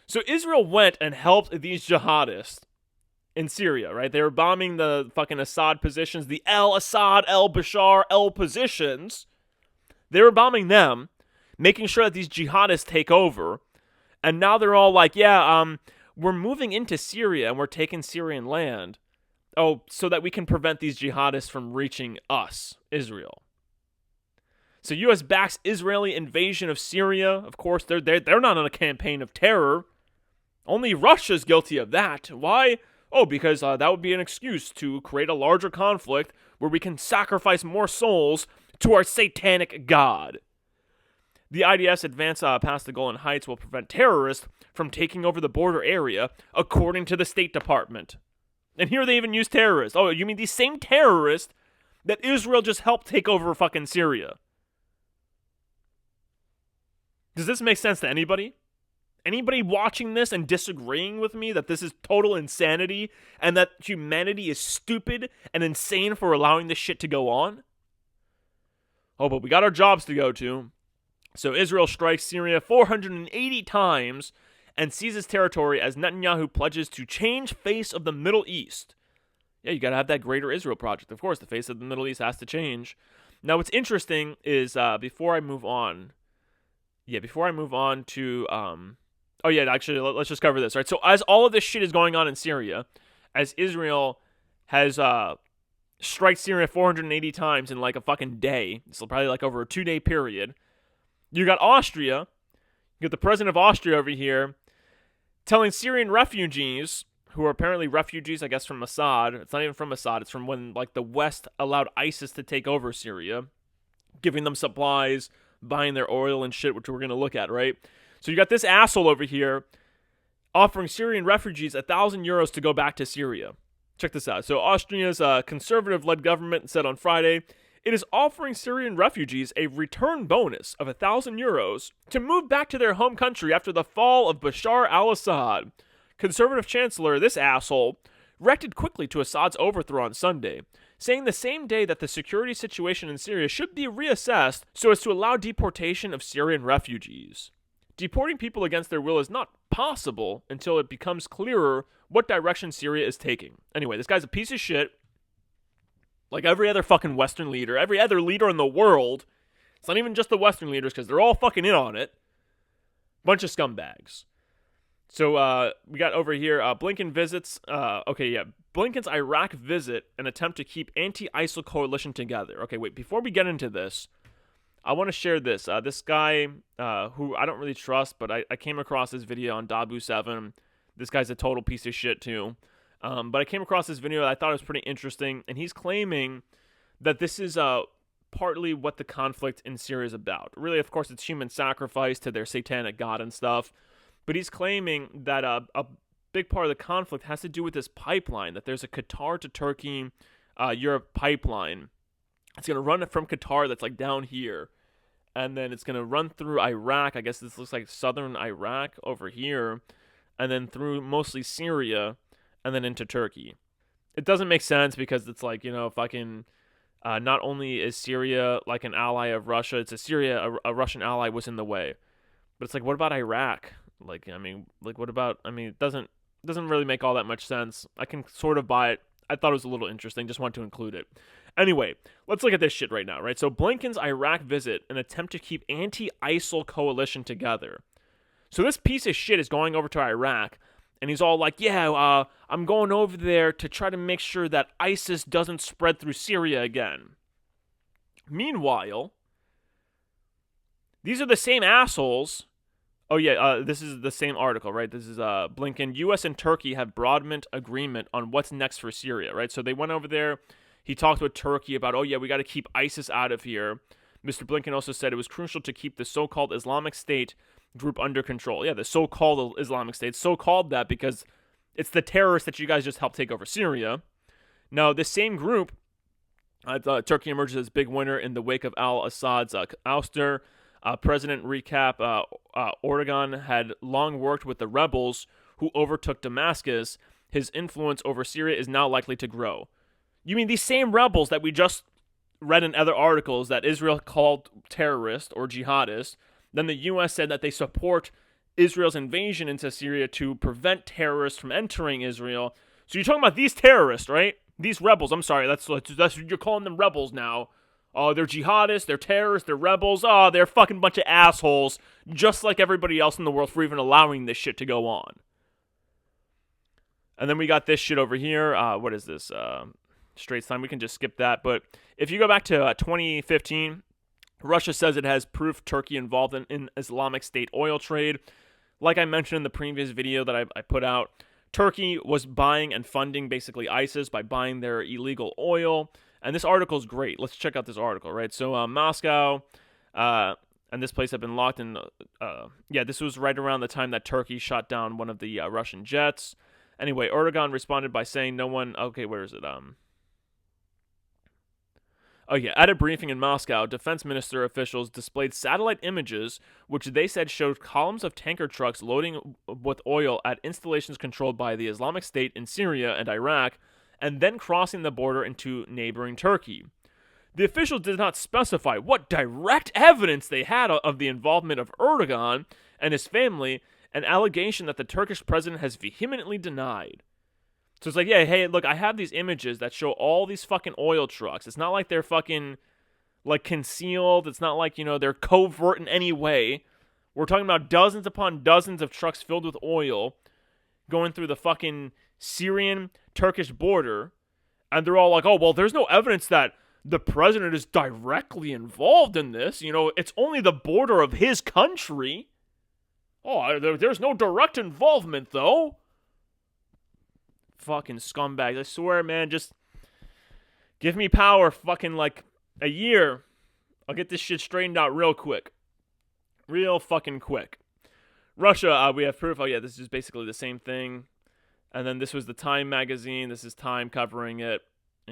So Israel went and helped these jihadists in Syria, right? They were bombing the fucking Assad positions, the Assad, Bashar, positions. They were bombing them, making sure that these jihadists take over. And now they're all like, we're moving into Syria and we're taking Syrian land. Oh, so that we can prevent these jihadists from reaching us, Israel. So U.S. backs Israeli invasion of Syria. Of course, they're not on a campaign of terror. Only Russia's guilty of that. Why? Oh, because that would be an excuse to create a larger conflict where we can sacrifice more souls to our satanic god. The IDF's advance past the Golan Heights will prevent terrorists from taking over the border area, according to the State Department. And here they even use terrorists. Oh, you mean these same terrorists that Israel just helped take over fucking Syria? Does this make sense to anybody? Anybody watching this and disagreeing with me that this is total insanity and that humanity is stupid and insane for allowing this shit to go on? Oh, but we got our jobs to go to. So Israel strikes Syria 480 times and seizes territory as Netanyahu pledges to change face of the Middle East. Yeah, you got to have that Greater Israel Project. Of course, the face of the Middle East has to change. Now, what's interesting is before I move on to let's just cover this, right? So as all of this shit is going on in Syria, as Israel has strikes Syria 480 times in like a fucking day, so probably like over a 2-day period, you got Austria, you got the president of Austria over here, telling Syrian refugees, who are apparently refugees, I guess, from Assad. It's not even from Assad. It's from when, like, the West allowed ISIS to take over Syria, giving them supplies, buying their oil and shit, which we're going to look at, right? So you got this asshole over here offering Syrian refugees 1,000 euros to go back to Syria. Check this out. So Austria's conservative-led government said on Friday it is offering Syrian refugees a return bonus of €1,000 to move back to their home country after the fall of Bashar al-Assad. Conservative Chancellor, this asshole, reacted quickly to Assad's overthrow on Sunday, saying the same day that the security situation in Syria should be reassessed so as to allow deportation of Syrian refugees. Deporting people against their will is not possible until it becomes clearer what direction Syria is taking. Anyway, this guy's a piece of shit. Like every other fucking Western leader, every other leader in the world. It's not even just the Western leaders because they're all fucking in on it. Bunch of scumbags. So we got over here, Blinken visits, Blinken's Iraq visit, an attempt to keep anti-ISIL coalition together. Okay, wait, before we get into this, I want to share this. This guy, who I don't really trust, but I came across this video on Dabu7. This guy's a total piece of shit too. But I came across this video that I thought was pretty interesting, and he's claiming that this is partly what the conflict in Syria is about. Really, of course, it's human sacrifice to their satanic god and stuff. But he's claiming that a big part of the conflict has to do with this pipeline, that there's a Qatar to Turkey, Europe pipeline. It's going to run from Qatar that's like down here. And then it's going to run through Iraq. I guess this looks like southern Iraq over here. And then through mostly Syria. And then into Turkey. It doesn't make sense because it's like, fucking... not only is Syria like an ally of Russia, it's a Russian ally was in the way. But it's like, what about Iraq? It doesn't really make all that much sense. I can sort of buy it. I thought it was a little interesting. Just want to include it. Anyway, let's look at this shit right now, right? So Blinken's Iraq visit, an attempt to keep anti-ISIL coalition together. So this piece of shit is going over to Iraq, and he's all like, I'm going over there to try to make sure that ISIS doesn't spread through Syria again. Meanwhile, these are the same assholes. Oh, yeah, this is the same article, right? This is Blinken. U.S. and Turkey have broadband agreement on what's next for Syria, right? So they went over there. He talked with Turkey about, we got to keep ISIS out of here. Mr. Blinken also said it was crucial to keep the so-called Islamic State group under control. Yeah, the so-called Islamic State. So-called that because it's the terrorists that you guys just helped take over Syria. Now, this same group, Turkey emerges as big winner in the wake of al-Assad's ouster. President recap, Erdogan had long worked with the rebels who overtook Damascus. His influence over Syria is now likely to grow. You mean these same rebels that we just read in other articles that Israel called terrorist or jihadist? Then the U.S. said that they support Israel's invasion into Syria to prevent terrorists from entering Israel. So you're talking about these terrorists, right? These rebels. I'm sorry, that's you're calling them rebels now. Oh, they're jihadists, they're terrorists, they're rebels. Oh, they're a fucking bunch of assholes, just like everybody else in the world for even allowing this shit to go on. And then we got this shit over here. What is this? Straits Time. We can just skip that. But if you go back to 2015, Russia says it has proof Turkey involved in Islamic State oil trade. Like I mentioned in the previous video that I put out, Turkey was buying and funding basically ISIS by buying their illegal oil. And this article is great. Let's check out this article, right? So Moscow and this place have been locked in. This was right around the time that Turkey shot down one of the Russian jets. Anyway, Erdogan responded by saying no one... Okay, where is it? At a briefing in Moscow, defense minister officials displayed satellite images which they said showed columns of tanker trucks loading with oil at installations controlled by the Islamic State in Syria and Iraq, and then crossing the border into neighboring Turkey. The officials did not specify what direct evidence they had of the involvement of Erdogan and his family, an allegation that the Turkish president has vehemently denied. So it's like, hey, look, I have these images that show all these fucking oil trucks. It's not like they're fucking, concealed. It's not like, they're covert in any way. We're talking about dozens upon dozens of trucks filled with oil going through the fucking Syrian-Turkish border. And they're all like, oh, well, there's no evidence that the president is directly involved in this. It's only the border of his country. Oh, there's no direct involvement, though. Fucking scumbags. I swear, man, just give me power fucking a year. I'll get this shit straightened out real quick. Real fucking quick. Russia, we have proof. Oh, yeah, this is basically the same thing. And then this was the Time magazine. This is Time covering it.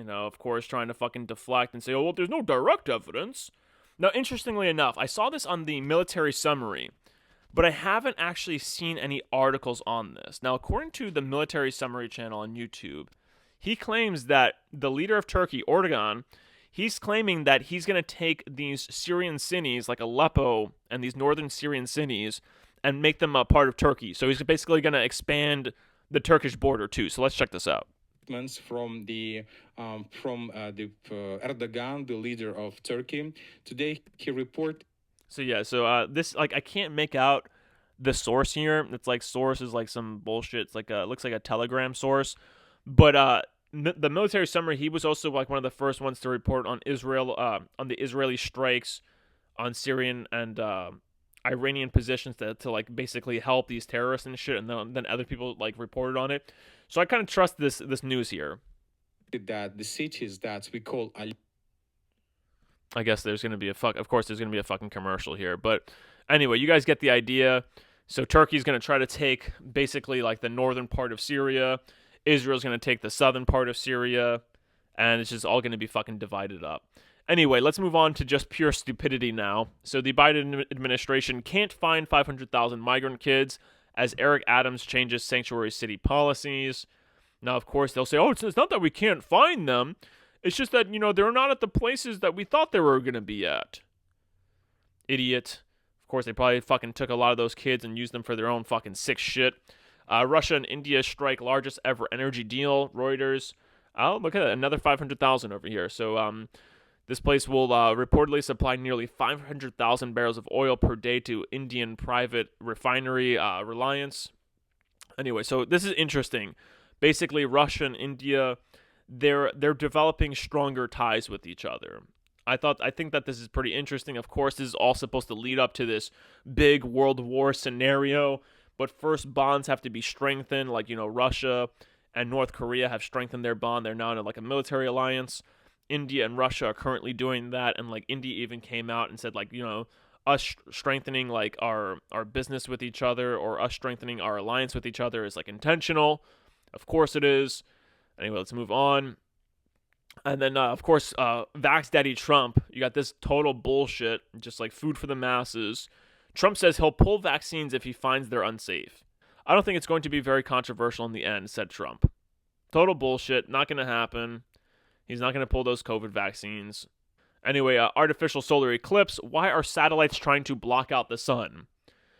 of course, trying to fucking deflect and say, oh, well, there's no direct evidence. Now, interestingly enough, I saw this on the military summary, but I haven't actually seen any articles on this. Now, according to the military summary channel on YouTube, he claims that the leader of Turkey, Erdogan, he's claiming that he's going to take these Syrian cities like Aleppo and these northern Syrian cities and make them a part of Turkey. So he's basically going to expand the Turkish border too. So let's check this out. From Erdogan, the leader of Turkey, today he reported. So this, like, I can't make out the source here. It's like source is like some bullshit. It's like looks like a Telegram source, but the military summary, he was also like one of the first ones to report on Israel, on the Israeli strikes on Syrian and Iranian positions to like basically help these terrorists and shit, and then other people like reported on it. So I kind of trust this news here. That the cities that we call I guess there's going to be of course there's going to be a fucking commercial here, but anyway, you guys get the idea. So Turkey's going to try to take basically like the northern part of Syria. Israel's going to take the southern part of Syria, and it's just all going to be fucking divided up. Anyway, let's move on to just pure stupidity now. So the Biden administration can't find 500,000 migrant kids as Eric Adams changes sanctuary city policies. Now, of course, they'll say, oh, it's not that we can't find them. It's just that, they're not at the places that we thought they were going to be at. Idiot. Of course, they probably fucking took a lot of those kids and used them for their own fucking sick shit. Russia and India strike largest ever energy deal. Reuters. Oh, look at that. Another 500,000 over here. So, this place will reportedly supply nearly 500,000 barrels of oil per day to Indian private refinery Reliance. Anyway, so this is interesting. Basically, Russia and India, they're developing stronger ties with each other. I think that this is pretty interesting. Of course, this is all supposed to lead up to this big world war scenario. But first, bonds have to be strengthened. Like, Russia and North Korea have strengthened their bond. They're now in like a military alliance. India and Russia are currently doing that. And like India even came out and said like, us strengthening like our business with each other, or us strengthening our alliance with each other, is like intentional. Of course it is. Anyway, let's move on. And then, of course, Vax Daddy Trump, you got this total bullshit, just like food for the masses. Trump says he'll pull vaccines if he finds they're unsafe. I don't think it's going to be very controversial in the end, said Trump. Total bullshit, not going to happen. He's not going to pull those COVID vaccines. Anyway, artificial solar eclipse. Why are satellites trying to block out the sun?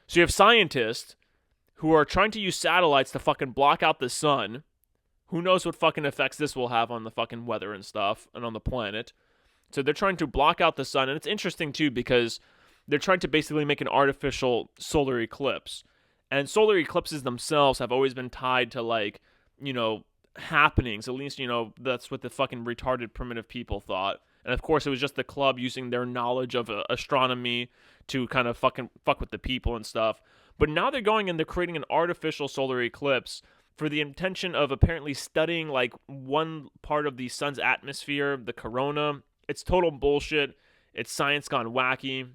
So you have scientists who are trying to use satellites to fucking block out the sun. Who knows what fucking effects this will have on the fucking weather and stuff and on the planet. So they're trying to block out the sun. And it's interesting, too, because they're trying to basically make an artificial solar eclipse. And solar eclipses themselves have always been tied to, like, happenings. At least, that's what the fucking retarded primitive people thought. And, of course, it was just the club using their knowledge of astronomy to kind of fuck with the people and stuff. But now they're going and they're creating an artificial solar eclipse for the intention of apparently studying, like, one part of the sun's atmosphere, the corona. It's total bullshit. It's science gone wacky.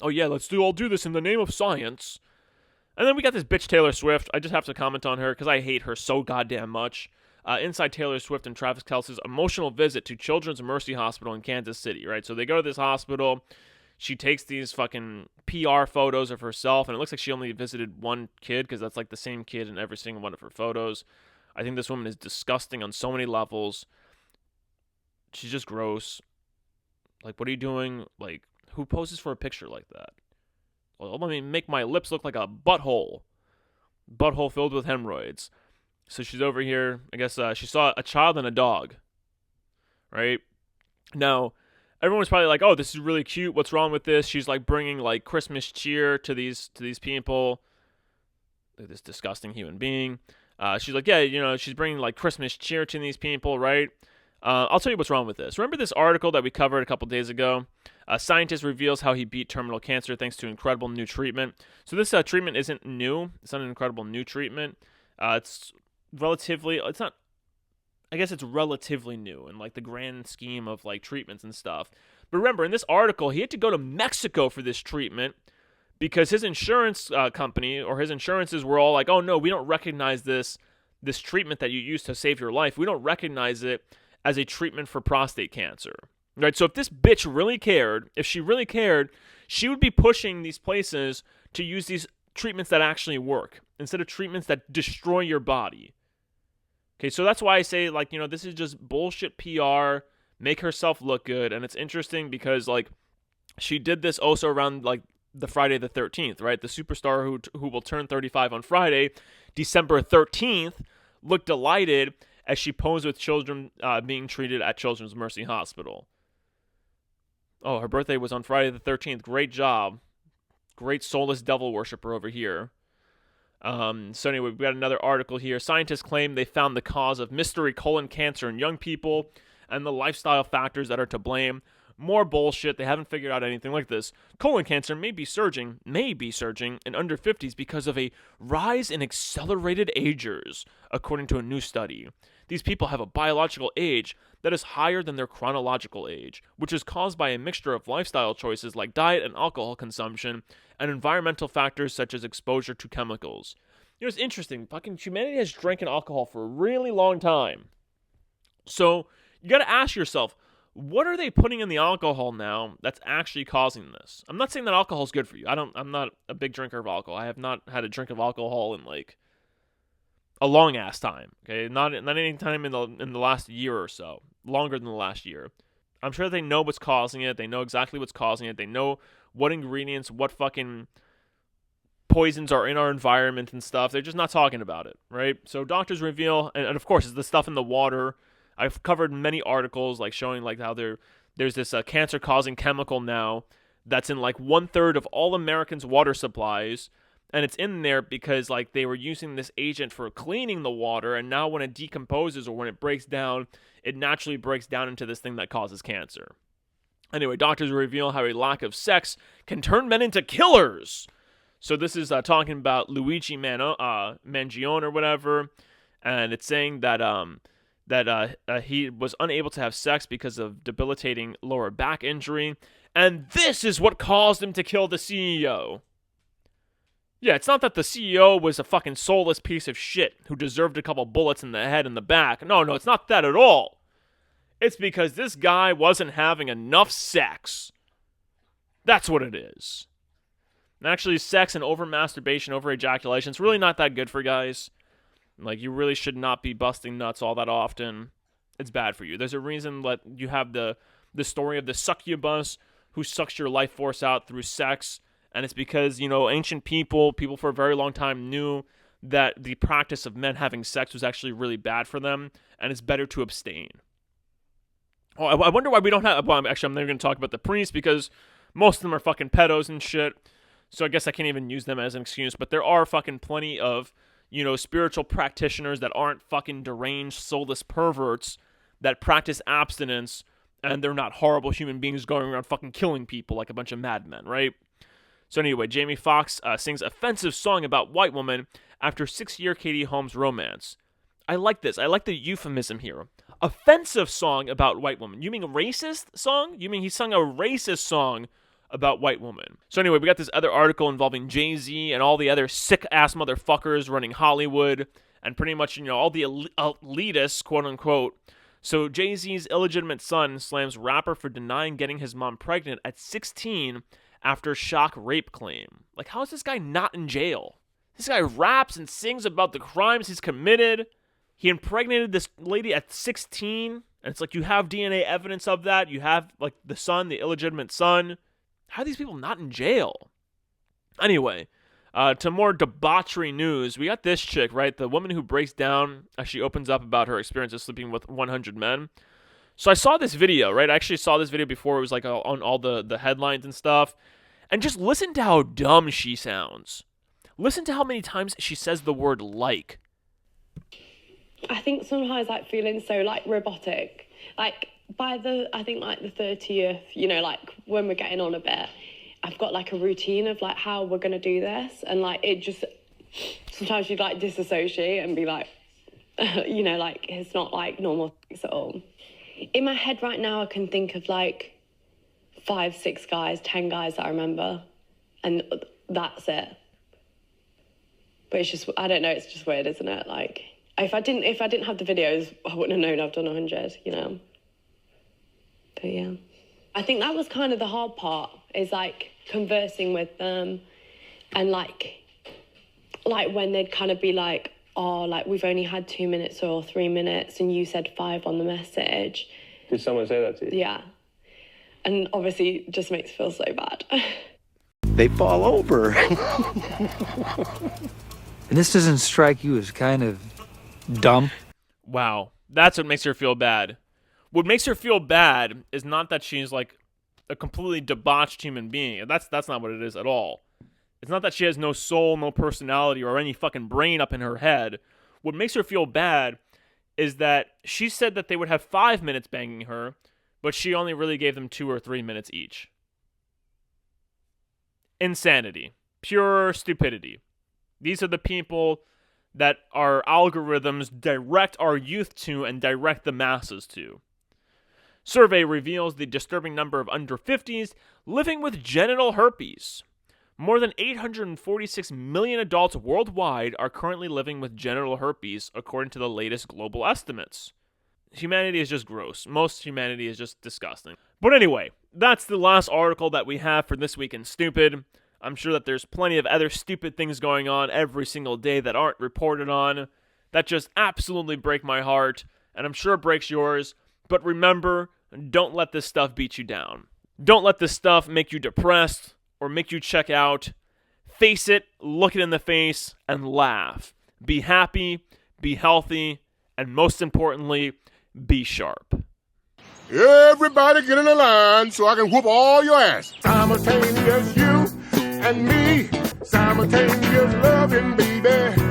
Oh, yeah, let's all do this in the name of science. And then we got this bitch Taylor Swift. I just have to comment on her because I hate her so goddamn much. Inside Taylor Swift and Travis Kelce's emotional visit to Children's Mercy Hospital in Kansas City, right? So they go to this hospital. She takes these fucking PR photos of herself, and it looks like she only visited one kid because that's like the same kid in every single one of her photos. I think this woman is disgusting on so many levels. She's just gross. Like, what are you doing? Like, who poses for a picture like that? Well, let me make my lips look like a butthole. Butthole filled with hemorrhoids. So she's over here. I guess she saw a child and a dog. Right? Now, everyone's probably like, oh, this is really cute. What's wrong with this? She's like bringing like Christmas cheer to these people. Look at this disgusting human being. She's like, yeah, she's bringing like Christmas cheer to these people, right? I'll tell you what's wrong with this. Remember this article that we covered a couple days ago? A scientist reveals how he beat terminal cancer thanks to incredible new treatment. So this treatment isn't new. It's not an incredible new treatment. It's relatively new in like the grand scheme of like treatments and stuff. But remember, in this article, he had to go to Mexico for this treatment because his insurance company or his insurances were all like, oh no, we don't recognize this treatment that you used to save your life. We don't recognize it as a treatment for prostate cancer. Right? So if this bitch really cared, she would be pushing these places to use these treatments that actually work instead of treatments that destroy your body. Okay, so that's why I say, like, you know, this is just bullshit PR, make herself look good. And it's interesting because, like, she did this also around, like, the Friday the 13th, right? The superstar who will turn 35 on Friday, December 13th, looked delighted as she posed with children being treated at Children's Mercy Hospital. Oh, her birthday was on Friday the 13th. Great job. Great soulless devil worshiper over here. So anyway, we've got another article here. Scientists claim they found the cause of mystery colon cancer in young people and the lifestyle factors that are to blame. More bullshit. They haven't figured out anything like this. Colon cancer may be surging in under 50s because of a rise in accelerated agers, according to a new study. These people have a biological age that is higher than their chronological age, which is caused by a mixture of lifestyle choices like diet and alcohol consumption and environmental factors such as exposure to chemicals. You know, it's interesting. Fucking humanity has drinking alcohol for a really long time. So you got to ask yourself, what are they putting in the alcohol now that's actually causing this? I'm not saying that alcohol is good for you. I'm not a big drinker of alcohol. I have not had a drink of alcohol in like a long ass time. Okay, not any time in the last year or so, longer than the last year. I'm sure they know what's causing it. They know exactly what's causing it. They know what ingredients, what fucking poisons are in our environment and stuff. They're just not talking about it, right? So doctors reveal, and of course, it's the stuff in the water. I've covered many articles like showing like how there's this cancer-causing chemical now that's in like 1/3 of all Americans' water supplies, and it's in there because like they were using this agent for cleaning the water, and now when it decomposes or when it breaks down, it naturally breaks down into this thing that causes cancer. Anyway, doctors reveal how a lack of sex can turn men into killers. So this is talking about Luigi Mangione or whatever, and it's saying that he was unable to have sex because of debilitating lower back injury, and this is what caused him to kill the CEO. Yeah, it's not that the CEO was a fucking soulless piece of shit who deserved a couple bullets in the head and the back. No, it's not that at all. It's because this guy wasn't having enough sex. That's what it is. And actually, sex and over-masturbation, over-ejaculation, it's really not that good for guys. Like, you really should not be busting nuts all that often. It's bad for you. There's a reason that you have the story of the succubus who sucks your life force out through sex. And it's because, you know, ancient people for a very long time knew that the practice of men having sex was actually really bad for them. And it's better to abstain. Oh, I wonder why we don't have... Well, actually, I'm never going to talk about the priests because most of them are fucking pedos and shit. So I guess I can't even use them as an excuse. But there are fucking plenty of, you know, spiritual practitioners that aren't fucking deranged, soulless perverts that practice abstinence, and they're not horrible human beings going around fucking killing people like a bunch of madmen, right? So anyway, Jamie Foxx sings offensive song about white woman after 6-year Katie Holmes romance. I like this. I like the euphemism here. Offensive song about white woman. You mean a racist song? You mean he sung a racist song about white woman? So anyway, we got this other article involving Jay-Z and all the other sick-ass motherfuckers running Hollywood and pretty much, you know, all the elitists, quote-unquote. So Jay-Z's illegitimate son slams rapper for denying getting his mom pregnant at 16 after shock rape claim. Like, how is this guy not in jail? This guy raps and sings about the crimes he's committed. He impregnated this lady at 16, and it's like you have DNA evidence of that. You have, like, the son, the illegitimate son. How are these people not in jail? Anyway, to more debauchery news, we got this chick, right? The woman who breaks down as she opens up about her experience of sleeping with 100 men. So I saw this video, right? I actually saw this video before it was, like, on all the headlines and stuff. And just listen to how dumb she sounds. Listen to how many times she says the word like. I think sometimes, like, feeling so, like, robotic. Like, by the 30th, you know, like, when we're getting on a bit, I've got, like, a routine of, like, how we're going to do this. And, like, it just, sometimes you'd, like, disassociate and be like, you know, like, it's not, like, normal sex at all. In my head right now, I can think of, like, 5, 6 guys, 10 guys that I remember. And that's it. But it's just, I don't know, it's just weird, isn't it? Like, if I didn't have the videos, I wouldn't have known I've done 100, you know. But yeah, I think that was kind of the hard part, is like conversing with them, and like when they'd kind of be like, oh, like we've only had 2 minutes or 3 minutes, and you said 5 on the message. Did someone say that to you? Yeah, and obviously it just makes me feel so bad. They fall over. And this doesn't strike you as kind of dumb? Wow, that's what makes her feel bad. What makes her feel bad is not that she's like a completely debauched human being. That's not what it is at all. It's not that she has no soul, no personality, or any fucking brain up in her head. What makes her feel bad is that she said that they would have 5 minutes banging her, but she only really gave them 2 or 3 minutes each. Insanity. Pure stupidity. These are the people that our algorithms direct our youth to and direct the masses to. Survey reveals the disturbing number of under 50s living with genital herpes. More than 846 million adults worldwide are currently living with genital herpes, according to the latest global estimates. Humanity is just gross. Most humanity is just disgusting. But anyway, that's the last article that we have for This Week in Stupid. I'm sure that there's plenty of other stupid things going on every single day that aren't reported on, that just absolutely break my heart, and I'm sure it breaks yours. But remember, don't let this stuff beat you down. Don't let this stuff make you depressed or make you check out. Face it, look it in the face, and laugh. Be happy, be healthy, and most importantly, be sharp. Everybody get in the line so I can whoop all your ass. Simultaneous you and me. Simultaneous loving, baby.